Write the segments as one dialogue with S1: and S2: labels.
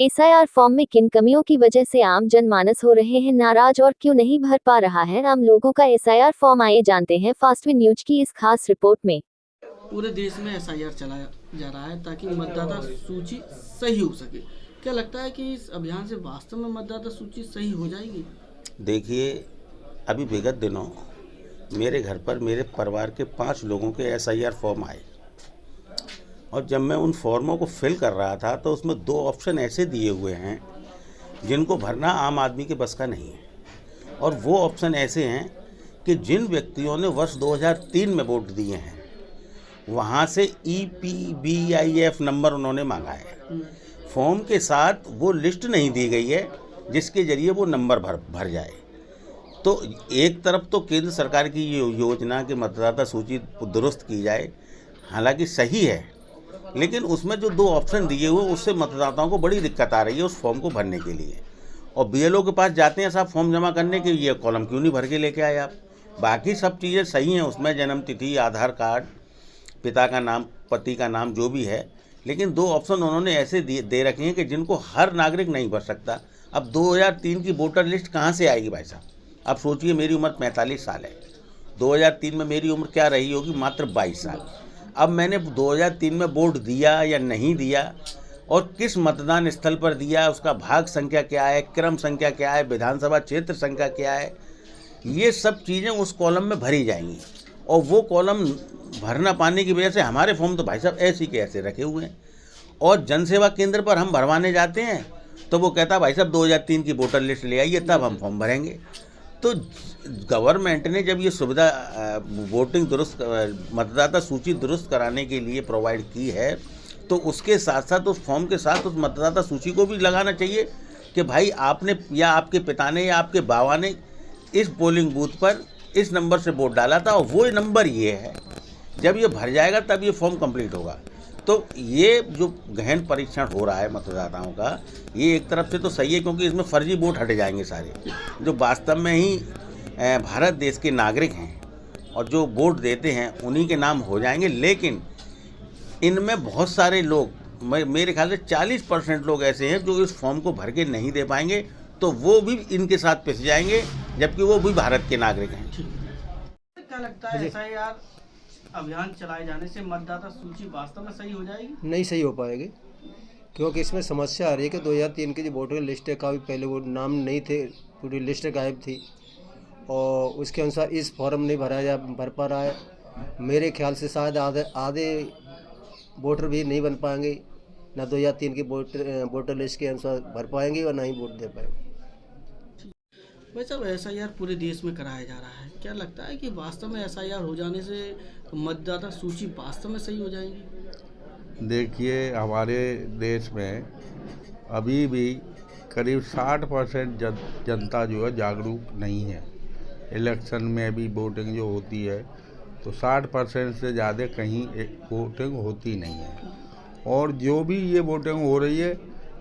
S1: SIR form में किन कमियों की वजह से आम जनमानस हो रहे हैं नाराज और क्यों नहीं भर पा रहा है आम लोगों का एसआईआर फॉर्म, आइए जानते हैं फास्ट न्यूज की इस खास रिपोर्ट में।
S2: पूरे देश में एसआईआर चलाया जा रहा है ताकि मतदाता सूची सही हो सके। क्या लगता है कि इस अभियान से वास्तव में मतदाता सूची सही हो जाएगी?
S3: देखिए, अभी विगत दिनों मेरे घर पर मेरे परिवार के 5 लोगों के एसआईआर फॉर्म आए और जब मैं उन फॉर्मों को फिल कर रहा था तो उसमें 2 ऑप्शन ऐसे दिए हुए हैं जिनको भरना आम आदमी के बस का नहीं है। और वो ऑप्शन ऐसे हैं कि जिन व्यक्तियों ने वर्ष 2003 में वोट दिए हैं वहाँ से EPBIF नंबर उन्होंने मांगा है। फॉर्म के साथ वो लिस्ट नहीं दी गई है जिसके ज़रिए वो नंबर भर जाए। तो एक तरफ तो केंद्र सरकार की ये योजना कि मतदाता सूची दुरुस्त की जाए, हालांकि सही है, लेकिन उसमें जो 2 ऑप्शन दिए हुए उससे मतदाताओं को बड़ी दिक्कत आ रही है उस फॉर्म को भरने के लिए। और BLO के पास जाते हैं साहब फॉर्म जमा करने के, ये कॉलम क्यों नहीं भर के लेके आए आप? बाकी सब चीज़ें सही हैं उसमें, जन्म तिथि, आधार कार्ड, पिता का नाम, पति का नाम, जो भी है, लेकिन 2 ऑप्शन उन्होंने ऐसे दे रखे हैं कि जिनको हर नागरिक नहीं भर सकता। अब 2003 की वोटर लिस्ट कहाँ से आएगी भाई साहब? आप सोचिए, मेरी उम्र 45 साल है, 2003 में मेरी उम्र क्या रही होगी? मात्र 22 साल। अब मैंने 2003 में वोट दिया या नहीं दिया और किस मतदान स्थल पर दिया, उसका भाग संख्या क्या है, क्रम संख्या क्या है, विधानसभा क्षेत्र संख्या क्या है, ये सब चीज़ें उस कॉलम में भरी जाएंगी। और वो कॉलम भरना पाने की वजह से हमारे फॉर्म तो भाई साहब ऐसे के ऐसे रखे हुए हैं। और जनसेवा केंद्र पर हम भरवाने जाते हैं तो वो कहता भाई साहब 2003 की वोटर लिस्ट ले आइए तब हम फॉर्म भरेंगे। तो गवर्नमेंट ने जब ये सुविधा वोटिंग दुरुस्त, मतदाता सूची दुरुस्त कराने के लिए प्रोवाइड की है तो उसके साथ साथ उस फॉर्म के साथ उस मतदाता सूची को भी लगाना चाहिए कि भाई आपने या आपके पिता ने या आपके बाबा ने इस पोलिंग बूथ पर इस नंबर से वोट डाला था और वो नंबर ये है। जब ये भर जाएगा तब ये फॉर्म कंप्लीट होगा। तो ये जो गहन परीक्षण हो रहा है मतदाताओं का, ये एक तरफ से तो सही है क्योंकि इसमें फर्जी वोट हट जाएंगे सारे, जो वास्तव में ही भारत देश के नागरिक हैं और जो वोट देते हैं उन्हीं के नाम हो जाएंगे। लेकिन इनमें बहुत सारे लोग, मेरे ख्याल से 40% लोग ऐसे हैं जो इस फॉर्म को भर के नहीं दे पाएंगे, तो वो भी इनके साथ पिस जाएंगे जबकि वो भी भारत के नागरिक हैं।
S2: क्या लगता है एसआईआर अभियान चलाए जाने से मतदाता सूची वास्तव में सही हो जाएगी?
S4: नहीं सही हो पाएगी, क्योंकि इसमें समस्या आ रही है कि 2003 की जो वोटर लिस्ट है, काफ़ी पहले वो नाम नहीं थे, पूरी लिस्ट गायब थी और उसके अनुसार इस फॉर्म नहीं भर पा रहा है। मेरे ख्याल से शायद आधे वोटर भी नहीं बन पाएंगे, ना 2003 की वोटर लिस्ट के अनुसार भर पाएंगे और ना ही वोट दे पाएंगे।
S2: भाई साहब, एसआईआर पूरे देश में कराया जा रहा है, क्या लगता है कि वास्तव में एसआईआर हो जाने से मतदाता सूची वास्तव में सही हो जाएगी?
S5: देखिए, हमारे देश में अभी भी करीब 60% जनता जो है जागरूक नहीं है। इलेक्शन में भी वोटिंग जो होती है तो 60% से ज़्यादा कहीं वोटिंग होती नहीं है। और जो भी ये वोटिंग हो रही है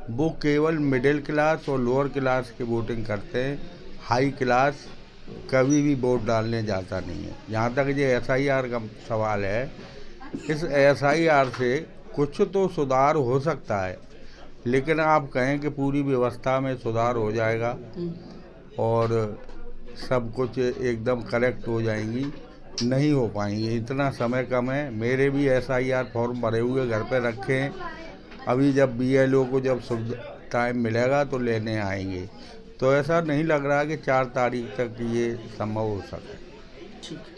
S5: वो केवल मिडिल क्लास और लोअर क्लास के वोटिंग करते हैं, हाई क्लास कभी भी वोट डालने जाता नहीं है। यहाँ तक ये एसआईआर का सवाल है, इस एसआईआर से कुछ तो सुधार हो सकता है, लेकिन आप कहें कि पूरी व्यवस्था में सुधार हो जाएगा और सब कुछ एकदम करेक्ट हो जाएंगी, नहीं हो पाएंगी। इतना समय कम है। मेरे भी एसआईआर फॉर्म भरे हुए घर पे रखे हैं, अभी जब BLO को जब टाइम मिलेगा तो लेने आएंगे। तो ऐसा नहीं लग रहा कि 4 तारीख तक ये संभव हो सके।
S2: ठीक है।